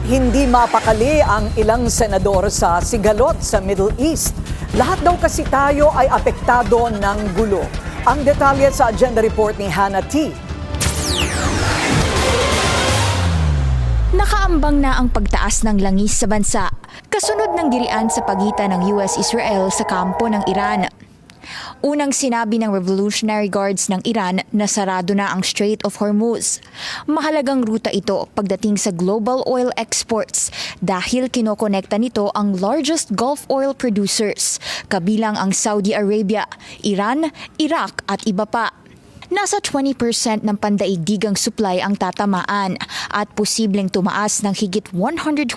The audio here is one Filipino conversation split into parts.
Hindi mapakali ang ilang senador sa sigalot sa Middle East. Lahat daw kasi tayo ay apektado ng gulo. Ang detalye sa agenda report ni Hannah T. Nakaambang na ang pagtaas ng langis sa bansa, kasunod ng girian sa pagitan ng US-Israel sa kampo ng Iran. Unang sinabi ng Revolutionary Guards ng Iran na sarado na ang Strait of Hormuz. Mahalagang ruta ito pagdating sa global oil exports dahil kinokonekta nito ang largest Gulf oil producers, kabilang ang Saudi Arabia, Iran, Iraq at iba pa. Nasa 20% ng pandaigdigang supply ang tatamaan at posibleng tumaas ng higit $120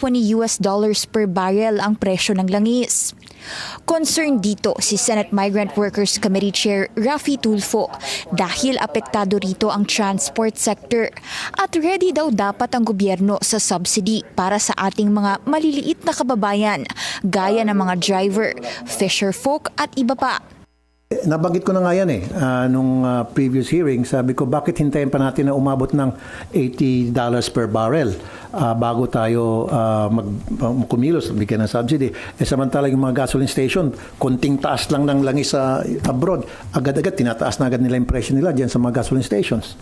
per barrel ang presyo ng langis. Concerned dito si Senate Migrant Workers Committee Chair Raffy Tulfo dahil apektado rito ang transport sector at ready daw dapat ang gobyerno sa subsidy para sa ating mga maliliit na kababayan gaya ng mga driver, fisherfolk at iba pa. Nabanggit ko na nga yan nung previous hearing, sabi ko bakit hintayin pa natin na umabot ng $80 per barrel bago tayo kumilos, bigyan ng subsidy. Samantala yung mga gasoline station, konting taas lang ng langis sa abroad, agad-agad tinataas na agad nila yung presyo nila dyan sa mga gasoline stations.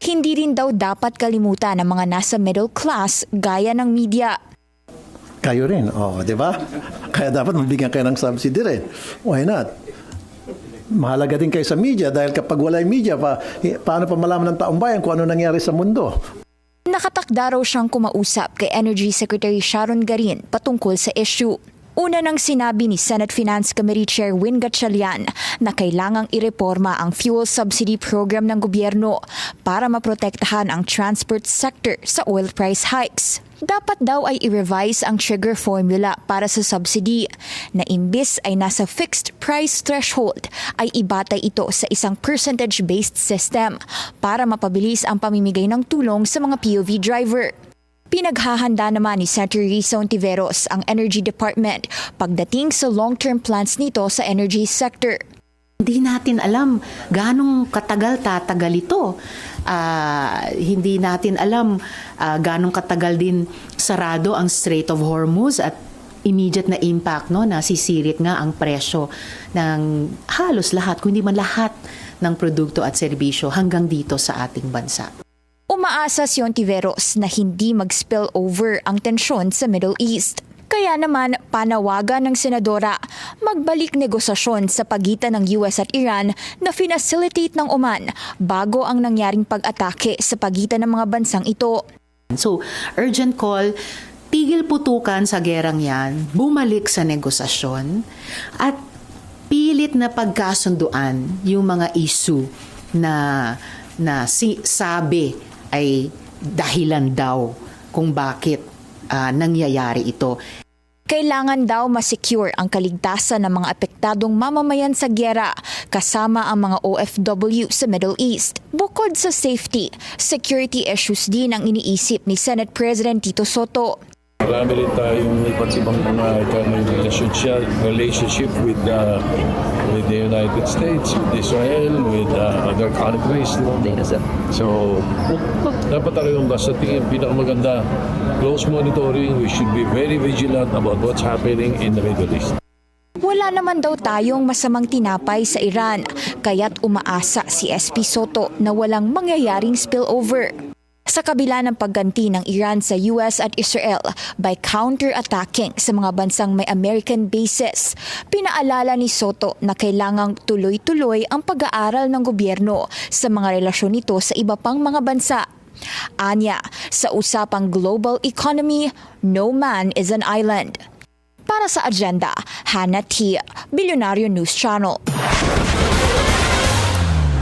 Hindi rin daw dapat kalimutan ng mga nasa middle class gaya ng media. Kayo rin, di ba? Kaya dapat mabigyan kayo ng subsidy rin. Why not? Mahalaga din kayo sa media dahil kapag wala yung media, paano pa malaman ng taong bayan kung ano nangyari sa mundo? Nakatakda raw siyang kumausap kay Energy Secretary Sharon Garin patungkol sa issue. Una nang sinabi ni Senate Finance Committee Chair Win Gatchalian na kailangang ireporma ang fuel subsidy program ng gobyerno para maprotektahan ang transport sector sa oil price hikes. Dapat daw ay i-revise ang trigger formula para sa subsidy na imbis ay nasa fixed price threshold ay ibatay ito sa isang percentage-based system para mapabilis ang pamimigay ng tulong sa mga POV driver. Pinaghahanda naman ni Senator Risa Ontiveros ang Energy Department pagdating sa long-term plans nito sa energy sector. Hindi natin alam ganong katagal tatagal ito. Hindi natin alam ganong katagal din sarado ang Strait of Hormuz at immediate na impact na sisirit nga ang presyo ng halos lahat, kundi man lahat ng produkto at serbisyo hanggang dito sa ating bansa. Umaasa si Ontiveros na hindi mag-spill over ang tensyon sa Middle East. Kaya naman panawagan ng senadora magbalik negosasyon sa pagitan ng US at Iran na finacilitate ng Oman bago ang nangyaring pag-atake sa pagitan ng mga bansang ito. So, urgent call, tigil putukan sa gerang yan, bumalik sa negosasyon at pilit na pagkasunduan yung mga issue na sabi ay dahilan daw kung bakit nangyayari ito. Kailangan daw ma-secure ang kaligtasan ng mga apektadong mamamayan sa gyera kasama ang mga OFW sa Middle East. Bukod sa safety, security issues din ang iniisip ni Senate President Tito Soto. Marami rin tayong iba't ibang mga relationship with the United States, with Israel, with other countries. So, dapat tayong sa tingin pinakamaganda, close monitoring. We should be very vigilant about what's happening in the Middle East. Wala naman daw tayong masamang tinapay sa Iran, kaya't umaasa si SP Soto na walang mangyayaring spillover. Sa kabila ng pagganti ng Iran sa US at Israel by counter-attacking sa mga bansang may American bases, pinaalala ni Soto na kailangang tuloy-tuloy ang pag-aaral ng gobyerno sa mga relasyon nito sa iba pang mga bansa. Anya, sa usapang global economy, no man is an island. Para sa agenda, Hannah T. Billionario News Channel.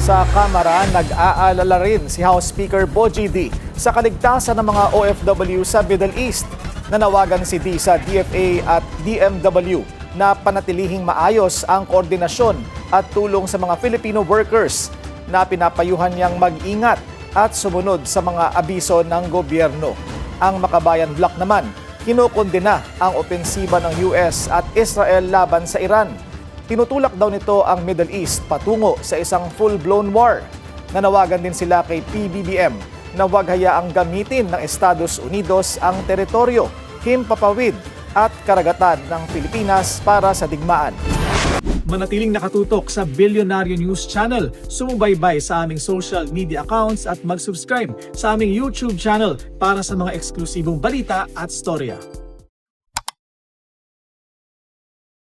Sa Kamara, nag-aalala rin si House Speaker Bogie D sa kaligtasan ng mga OFW sa Middle East. Nanawagan si D sa DFA at DMW na panatilihing maayos ang koordinasyon at tulong sa mga Filipino workers na pinapayuhan niyang mag-ingat at sumunod sa mga abiso ng gobyerno. Ang Makabayan Bloc naman, kinokondena ang opensiba ng US at Israel laban sa Iran. Tinutulak daw nito ang Middle East patungo sa isang full-blown war. Nanawagan din sila kay PBBM na huwag hayaang gamitin ng Estados Unidos ang teritoryo, himpapawid at karagatan ng Pilipinas para sa digmaan. Manatiling nakatutok sa Bilyonaryo News Channel, sumubaybay sa aming social media accounts at mag-subscribe sa aming YouTube channel para sa mga eksklusibong balita at storya.